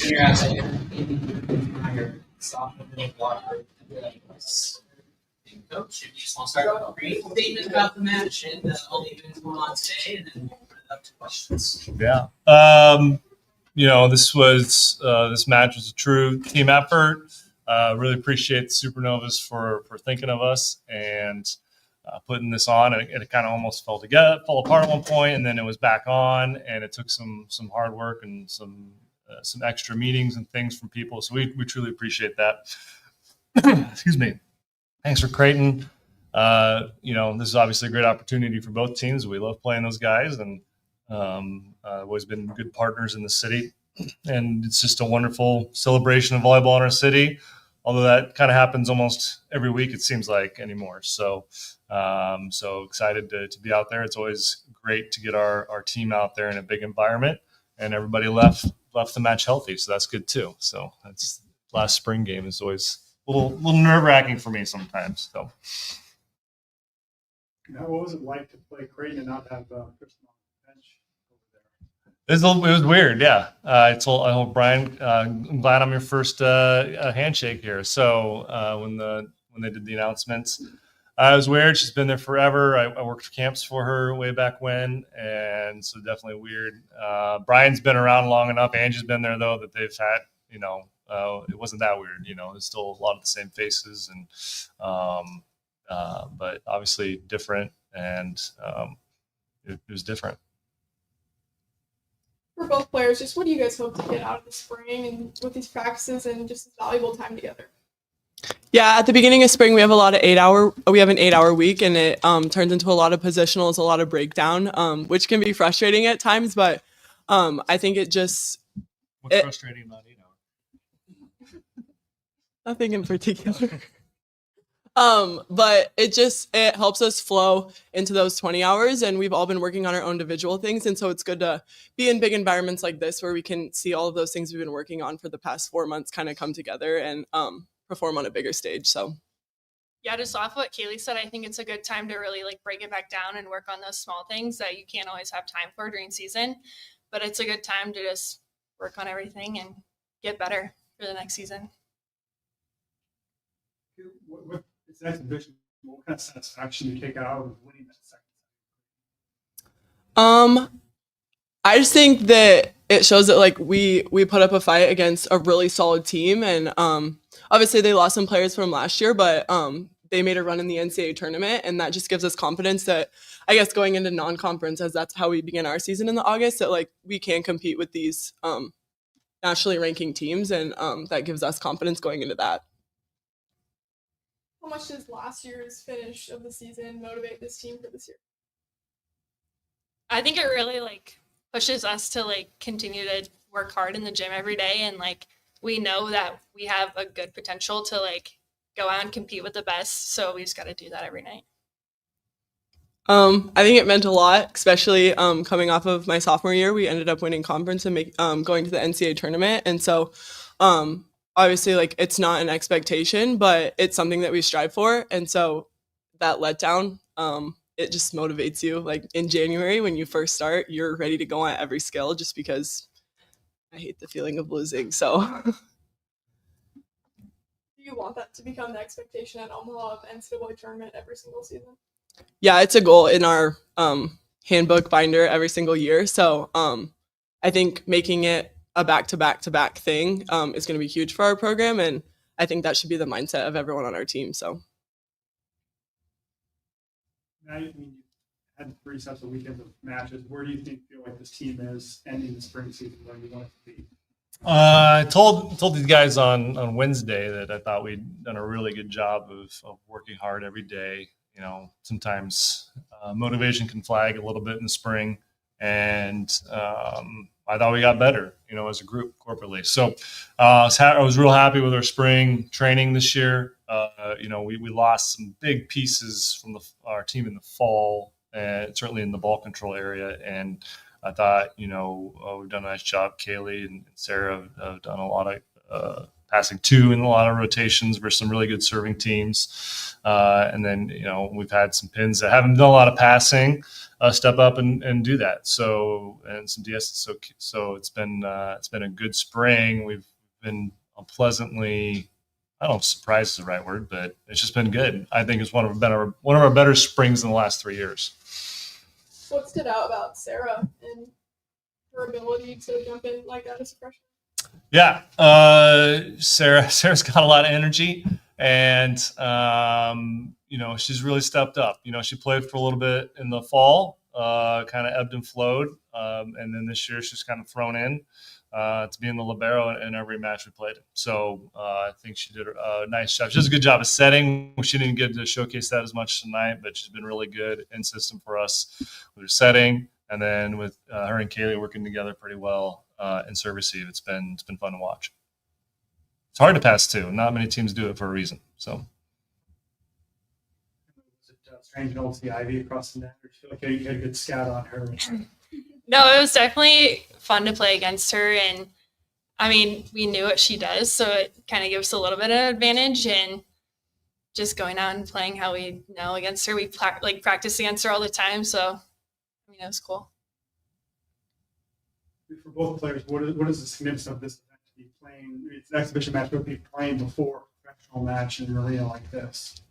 You're actually your sophomore middle blocker. Coach, if you just want to start with a brief statement about the match and all the events going on today, and then we'll open it up to questions. Yeah. This match was a true team effort. Really appreciate the Supernovas for thinking of us and putting this on. It kind of almost fell apart at one point, and then it was back on, and it took some hard work and some extra meetings and things from people. So we truly appreciate that. Excuse me. Thanks for Creighton. This is obviously a great opportunity for both teams. We love playing those guys, and always been good partners in the city. And it's just a wonderful celebration of volleyball in our city, although that kind of happens almost every week, it seems like, anymore. So excited to be out there. It's always great to get our team out there in a big environment, and everybody left the match healthy, so that's good too. So that's last spring game is always a little nerve-wracking for me sometimes. So. Now, what was it like to play Creighton and not have Kristen on the bench It over there? was weird, yeah. I told Brian, I'm glad I'm your first handshake here. So when they did the announcements, it was weird. She's been there forever. I worked camps for her way back when, and so definitely weird. Brian's been around long enough. Angie's been there though, that they've had, it wasn't that weird. There's still a lot of the same faces, and but obviously different, and it was different. For both players, just what do you guys hope to get out of the spring and with these practices and just this valuable time together? Yeah, at the beginning of spring, we have an 8-hour week, and it turns into a lot of positionals, a lot of breakdown, which can be frustrating at times, but I think it just... What's frustrating about 8 hours? Nothing in particular. But it helps us flow into those 20 hours, and we've all been working on our own individual things. And so it's good to be in big environments like this where we can see all of those things we've been working on for the past 4 months kind of come together and perform on a bigger stage. So. Yeah, just off what Kaylee said, I think it's a good time to really break it back down and work on those small things that you can't always have time for during season, but it's a good time to just work on everything and get better for the next season. It's an exhibition. What kind of satisfaction do you take out of winning that second? I just think that it shows that we put up a fight against a really solid team, and obviously they lost some players from last year, but they made a run in the NCAA tournament, and that just gives us confidence that, I guess, going into non-conference, as that's how we begin our season in the August, that we can compete with these nationally ranking teams, and that gives us confidence going into that. How much does last year's finish of the season motivate this team for this year? I think it really pushes us to continue to work hard in the gym every day, and we know that we have a good potential to go out and compete with the best, so we just got to do that every night. I think it meant a lot, especially coming off of my sophomore year. We ended up winning conference and going to the NCAA tournament, and so obviously it's not an expectation, but it's something that we strive for, and so that letdown, it just motivates you. In January when you first start, you're ready to go on every skill just because I hate the feeling of losing. So do you want that to become the expectation at Omaha of NCAA tournament every single season? Yeah, it's a goal in our handbook binder every single year. So I think making it a back-to-back-to-back thing is going to be huge for our program, and I think that should be the mindset of everyone on our team. So Now you had 3 sets of weekends of matches. Where do you feel like this team is ending the spring season where you want it to be? I told these guys on Wednesday that I thought we'd done a really good job of working hard every day. Sometimes motivation can flag a little bit in the spring, and I thought we got better, as a group corporately. So I was real happy with our spring training this year. We lost some big pieces from our team in the fall, and certainly in the ball control area. And I thought, we've done a nice job. Kaylee and Sarah have done a lot of passing 2 in a lot of rotations versus some really good serving teams. And then, we've had some pins that haven't done a lot of passing step up and do that. So, and some DS. So it's been a good spring. We've been pleasantly, I don't know if surprised is the right word, but it's just been good. I think it's one of our better springs in the last 3 years. What stood out about Sarah and her ability to jump in like that as a freshman? Yeah, Sarah's got a lot of energy, and she's really stepped up. She played for a little bit in the fall, kind of ebbed and flowed, and then this year she's kind of thrown in to be in the libero in every match we played. So I think she did a nice job. She does a good job of setting. She didn't get to showcase that as much tonight, but she's been really good in system for us with her setting, and then with her and Kaylee working together pretty well in serve receive. It's been fun to watch. It's hard to pass too. Not many teams do it for a reason. So. Was it strange to see Ivy across the net? Or do you feel like you had a good scout on her? No, it was definitely fun to play against her. And I mean, we knew what she does, so it kind of gives us a little bit of advantage. And just going out and playing how we know against her, we practice against her all the time. So, it was cool. For both players, what is the significance of this event to be playing? It's an exhibition match, but be playing before a professional match in an arena like this.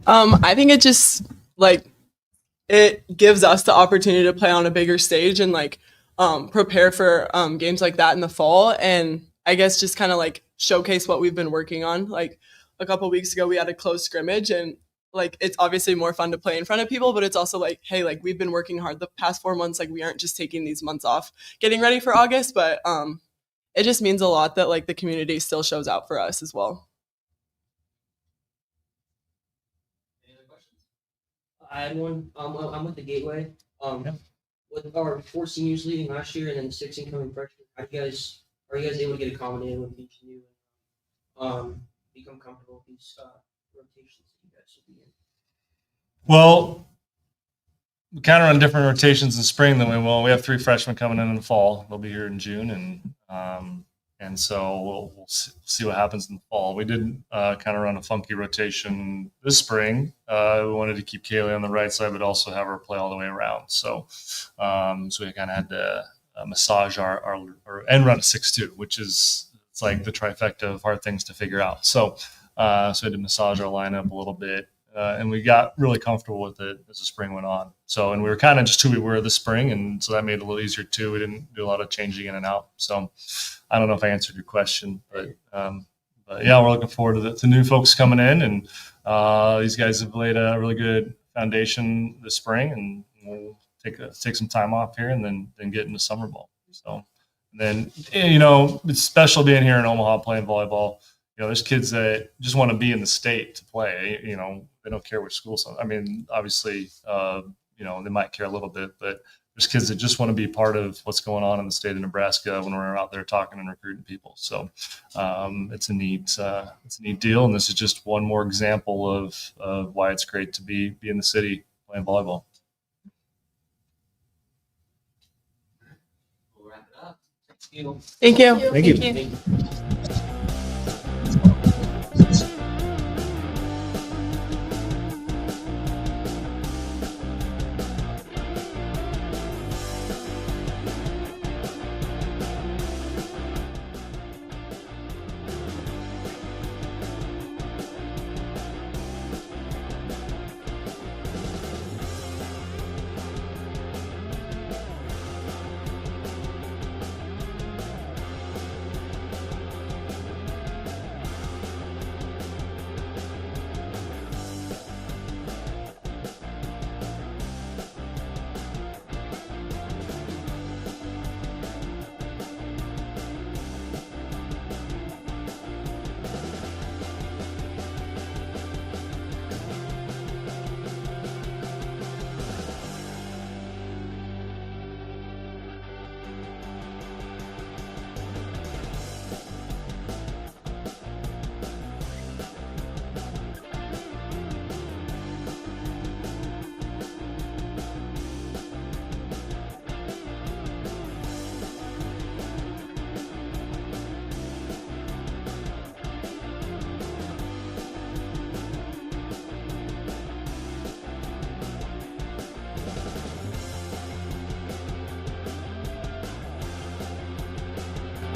I think it just it gives us the opportunity to play on a bigger stage and prepare for games like that in the fall, and I guess just kind of showcase what we've been working on. Like a couple of weeks ago, we had a close scrimmage, and it's obviously more fun to play in front of people, but it's also hey, we've been working hard the past 4 months. We aren't just taking these months off getting ready for August, but it just means a lot that the community still shows out for us as well. Any other questions? I had one. I'm with the Gateway. With our 4 seniors leaving last year and then 6 incoming freshmen, are you guys able to get accommodated with each new become comfortable with these rotations that you guys will be in? Well, we kind of run different rotations in spring than we will. We have 3 freshmen coming in the fall. They'll be here in June, and so we'll see what happens in the fall. We did kind of run a funky rotation this spring. We wanted to keep Kaylee on the right side, but also have her play all the way around. So we kind of had to massage our and run a 6-2, which is the trifecta of hard things to figure out. So we had to massage our lineup a little bit. And we got really comfortable with it as the spring went on. So, and we were kind of just who we were this spring, and so that made it a little easier too. We didn't do a lot of changing in and out. So, I don't know if I answered your question, but yeah, we're looking forward to the new folks coming in, and these guys have laid a really good foundation this spring, and we'll take some time off here, and then get into summer ball. So, and then it's special being here in Omaha playing volleyball. There's kids that just want to be in the state to play. They don't care which school. So, I mean, obviously, they might care a little bit, but there's kids that just want to be part of what's going on in the state of Nebraska when we're out there talking and recruiting people. So it's a neat deal, and this is just one more example of why it's great to be in the city playing volleyball. We'll wrap it up. Thank you. Thank you. Thank you. Thank you.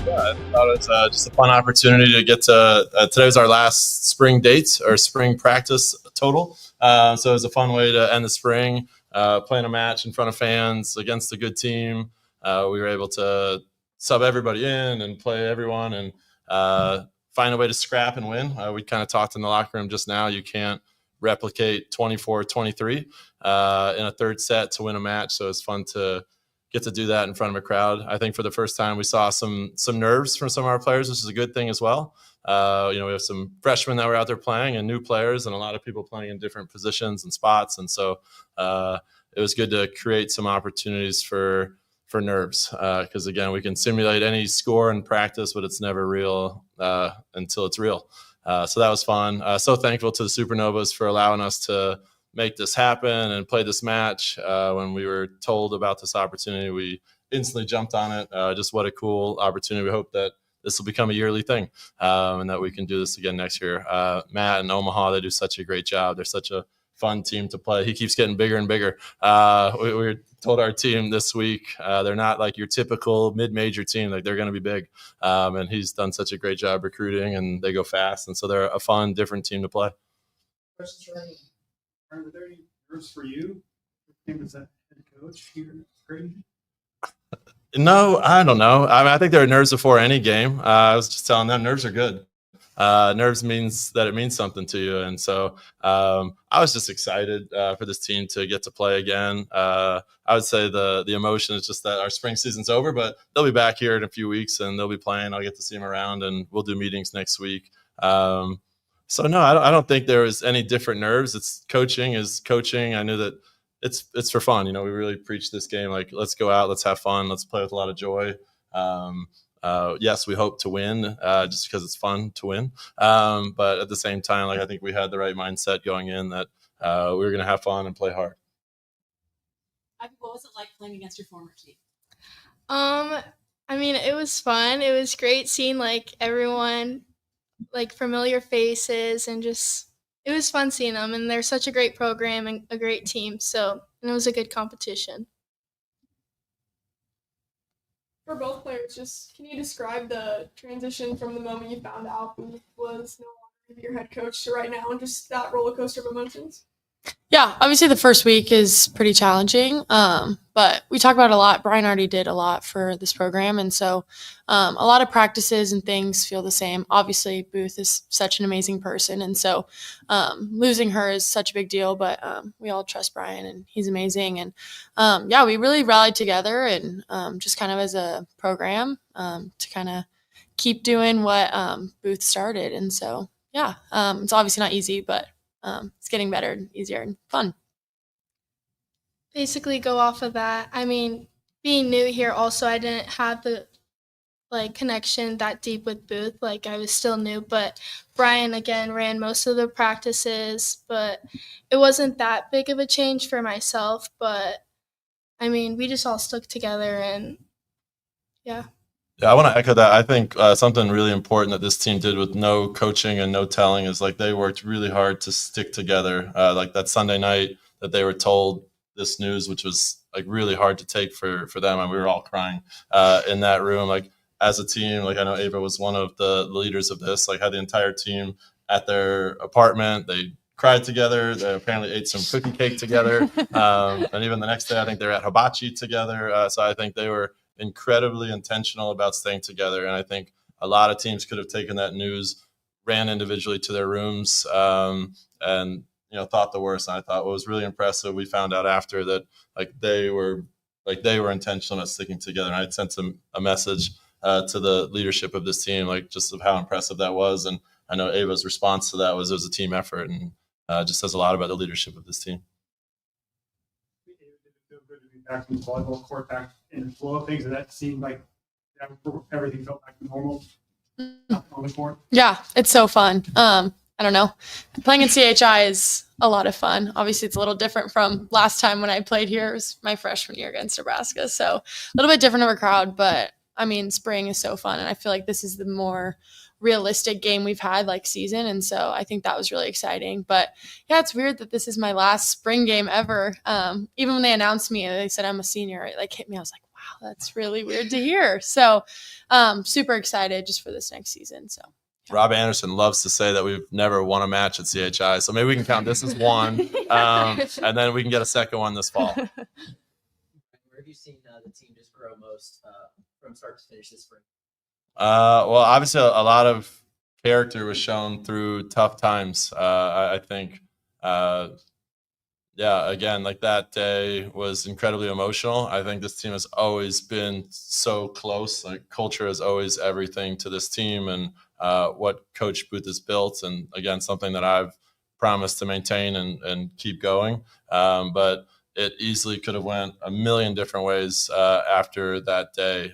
I thought it was just a fun opportunity to get to. Today was our last spring date or spring practice total. So it was a fun way to end the spring, playing a match in front of fans against a good team. We were able to sub everybody in and play everyone and find a way to scrap and win. We kind of talked in the locker room just now. You can't replicate 24-23 in a third set to win a match. So it's fun to get to do that in front of a crowd. I think for the first time we saw some nerves from some of our players, which is a good thing as well. We have some freshmen that were out there playing and new players and a lot of people playing in different positions and spots. And so it was good to create some opportunities for nerves because, again, we can simulate any score in practice, but it's never real until it's real. So that was fun. So thankful to the Supernovas for allowing us to make this happen and play this match. When we were told about this opportunity, we instantly jumped on it. Just what a cool opportunity. We hope that this will become a yearly thing and that we can do this again next year. Matt and Omaha, they do such a great job. They're such a fun team to play. He keeps getting bigger and bigger. We told our team this week, they're not like your typical mid-major team. Like they're going to be big. And he's done such a great job recruiting and they go fast. And so they're a fun, different team to play. Are there any nerves for you? As a head coach here at Creighton? No, I don't know. I think there are nerves before any game. I was just telling them nerves are good. Nerves means that it means something to you. And so I was just excited for this team to get to play again. I would say the emotion is just that our spring season's over, but they'll be back here in a few weeks and they'll be playing. I'll get to see them around and we'll do meetings next week. So no, I don't think there was any different nerves. It's coaching is coaching. I knew that it's for fun. We really preach this game like let's go out, let's have fun, let's play with a lot of joy. Yes, we hope to win just because it's fun to win. But at the same time, I think we had the right mindset going in that we were going to have fun and play hard. What was it like playing against your former team? It was fun. It was great seeing everyone, familiar faces, and just it was fun seeing them. And they're such a great program and a great team. And it was a good competition. For both players, just can you describe the transition from the moment you found out Booth was no longer your head coach to right now and just that roller coaster of emotions? Yeah, obviously the first week is pretty challenging, but we talk about it a lot. Brian already did a lot for this program, and so a lot of practices and things feel the same. Obviously, Booth is such an amazing person, and so losing her is such a big deal, but we all trust Brian, and he's amazing. And, we really rallied together and just kind of as a program to kind of keep doing what Booth started. And so, it's obviously not easy, but it's getting better and easier and fun. Basically go off of that. Being new here also, I didn't have the connection that deep with Booth. I was still new, but Brian again ran most of the practices, but it wasn't that big of a change for myself. But we just all stuck together and yeah. Yeah, I want to echo that. I think something really important that this team did with no coaching and no telling is they worked really hard to stick together. That Sunday night that they were told this news, which was really hard to take for them, and we were all crying in that room. As a team, I know Ava was one of the leaders of this. Had the entire team at their apartment. They cried together. They apparently ate some cookie cake together, and even the next day, I think they were at hibachi together. So I think they were incredibly intentional about staying together. And I think a lot of teams could have taken that news, ran individually to their rooms, and thought the worst. And I thought what was really impressive, we found out after that they were intentional about sticking together. And I sent a message to the leadership of this team, just of how impressive that was. And I know Ava's response to that was it was a team effort, and just says a lot about the leadership of this team. It feel good to be back in the volleyball court, back in the flow of things, and that seemed like everything felt back to normal on the court. Yeah, it's so fun. I don't know. Playing in CHI is a lot of fun. Obviously, it's a little different from last time when I played here. It was my freshman year against Nebraska, so a little bit different of a crowd, but spring is so fun, and I feel like this is the more realistic game we've had season, and so I think that was really exciting. But yeah, it's weird that this is my last spring game ever. Even when they announced me, they said I'm a senior, it hit me. I was like, wow, that's really weird to hear. So super excited just for this next season. So Rob Anderson loves to say that we've never won a match at CHI, so maybe we can count this as one, and then we can get a second one this fall. Where have you seen the team just grow most from start to finish this spring? Well, obviously, a lot of character was shown through tough times. I think, again, like that day was incredibly emotional. I think this team has always been so close. Like culture is always everything to this team, and what Coach Booth has built. And again, something that I've promised to maintain and keep going. But it easily could have went a million different ways after that day.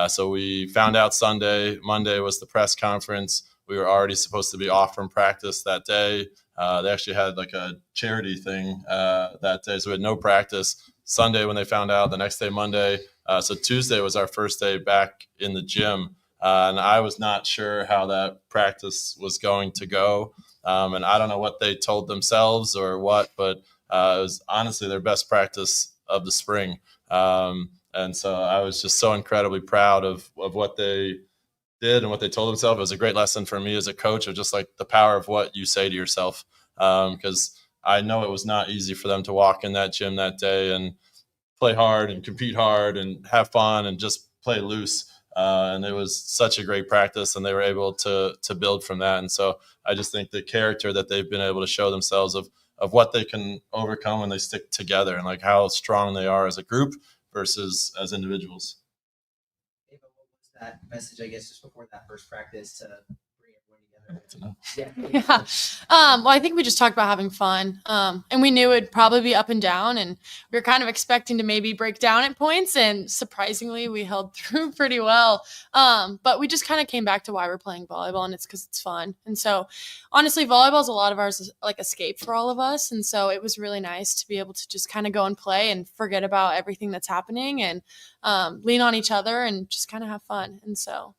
So we found out Sunday. Monday was the press conference. We were already supposed to be off from practice that day. They actually had like a charity thing that day, so we had no practice. Sunday when they found out, the next day, Monday. So Tuesday was our first day back in the gym. And I was not sure how that practice was going to go. And I don't know what they told themselves or what, but it was honestly their best practice of the spring. And so I was just so incredibly proud of what they did and what they told themselves. It was a great lesson for me as a coach of just like the power of what you say to yourself. Because I know it was not easy for them to walk in that gym that day and play hard and compete hard and have fun and just play loose. And it was such a great practice, and they were able to build from that. And so I just think the character that they've been able to show themselves of what they can overcome when they stick together and like how strong they are as a group versus as individuals. Ava, what was that message, I guess, just before that first practice to bring everyone together? Yeah. Well, I think we just talked about having fun. And we knew it'd probably be up and down, and we were kind of expecting to maybe break down at points, and surprisingly we held through pretty well. But we just kind of came back to why we're playing volleyball, and it's because it's fun. And so honestly, volleyball is a lot of ours like escape for all of us. And so it was really nice to be able to just kind of go and play and forget about everything that's happening and lean on each other and just kind of have fun. And so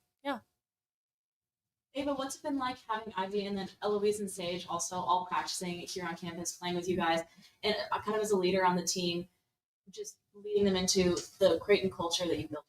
Ava, what's it been like having Ivy and then Eloise and Sage also all practicing here on campus, playing with you guys, and kind of as a leader on the team, just leading them into the Creighton culture that you built?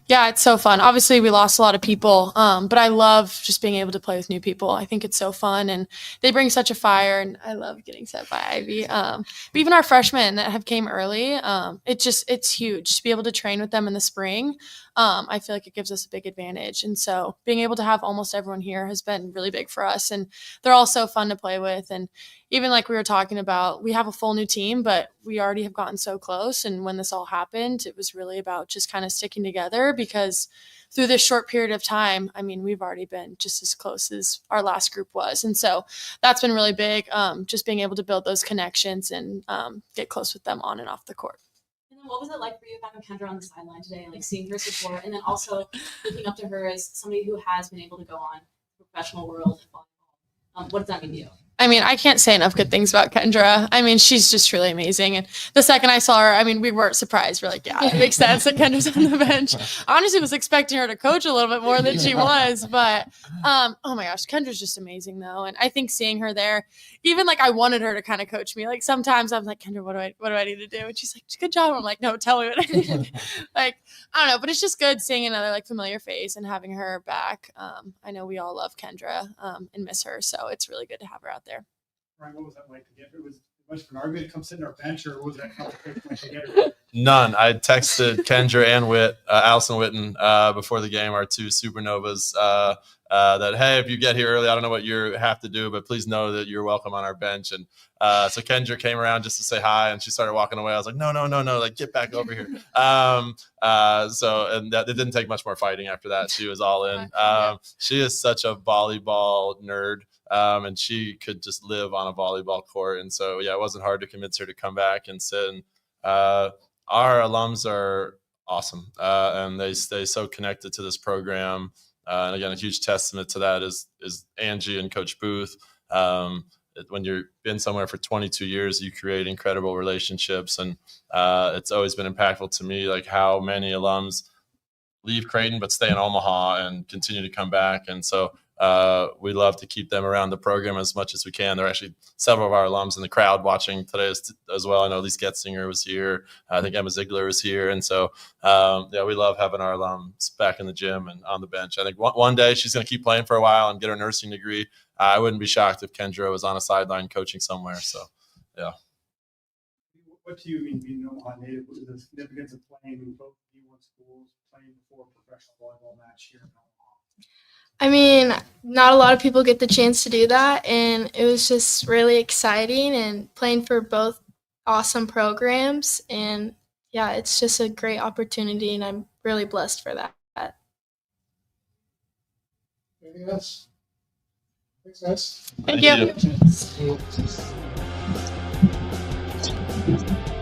Yeah, it's so fun. Obviously, we lost a lot of people, but I love just being able to play with new people. I think it's so fun, and they bring such a fire, and I love getting set by Ivy. But even our freshmen that have came early, it's huge to be able to train with them in the spring. I feel like it gives us a big advantage. And so being able to have almost everyone here has been really big for us, and they're all so fun to play with. And even like we were talking about, we have a full new team, but we already have gotten so close. And when this all happened, it was really about just kind of sticking together, because through this short period of time, I mean, we've already been just as close as our last group was. And so that's been really big, just being able to build those connections and get close with them on and off the court. And then what was it like for you having Kendra on the sideline today, like seeing her support, and then also looking up to her as somebody who has been able to go on the professional world and volleyball? What does that mean to you? I mean, I can't say enough good things about Kendra. I mean, she's just really amazing. And the second I saw her, I mean, we weren't surprised. We're like, yeah, it makes sense that Kendra's on the bench. I honestly was expecting her to coach a little bit more than she was. But, oh my gosh, Kendra's just amazing, though. And I think seeing her there, even like I wanted her to kind of coach me. Like sometimes I'm like, Kendra, what do I need to do? And she's like, good job. I'm like, no, tell me what I need to do. Like, I don't know. But it's just good seeing another like familiar face and having her back. I know we all love Kendra and miss her. So it's really good to have her out there. Ryan, what was that like to get? It was much of an argument to come sit in our bench, or was that complicated to get her? None. I texted Kendra and Allison Witten before the game, our two supernovas, that, hey, if you get here early, I don't know what you have to do, but please know that you're welcome on our bench. And so Kendra came around just to say hi, and she started walking away. I was like, no, like get back over here. And it didn't take much more fighting after that. She was all in. She is such a volleyball nerd. And she could just live on a volleyball court. And so, yeah, it wasn't hard to convince her to come back and sit. And our alums are awesome, and they stay so connected to this program. And again, a huge testament to that is Angie and Coach Booth. When you've been somewhere for 22 years, you create incredible relationships. And it's always been impactful to me, like how many alums leave Creighton but stay in Omaha and continue to come back. And so we love to keep them around the program as much as we can. There are actually several of our alums in the crowd watching today as well. I know Lise Getzinger was here. I think Emma Ziegler was here. And so, yeah, we love having our alums back in the gym and on the bench. I think one day she's going to keep playing for a while and get her nursing degree. I wouldn't be shocked if Kendra was on a sideline coaching somewhere. So, yeah. What do you mean being an Omaha native? What is the significance of playing in both D1 schools, playing before a professional volleyball match here in Omaha? I mean, not a lot of people get the chance to do that, and it was just really exciting and playing for both awesome programs. And yeah, it's just a great opportunity, and I'm really blessed for that. Anything else? Thanks, guys. Thank you. you.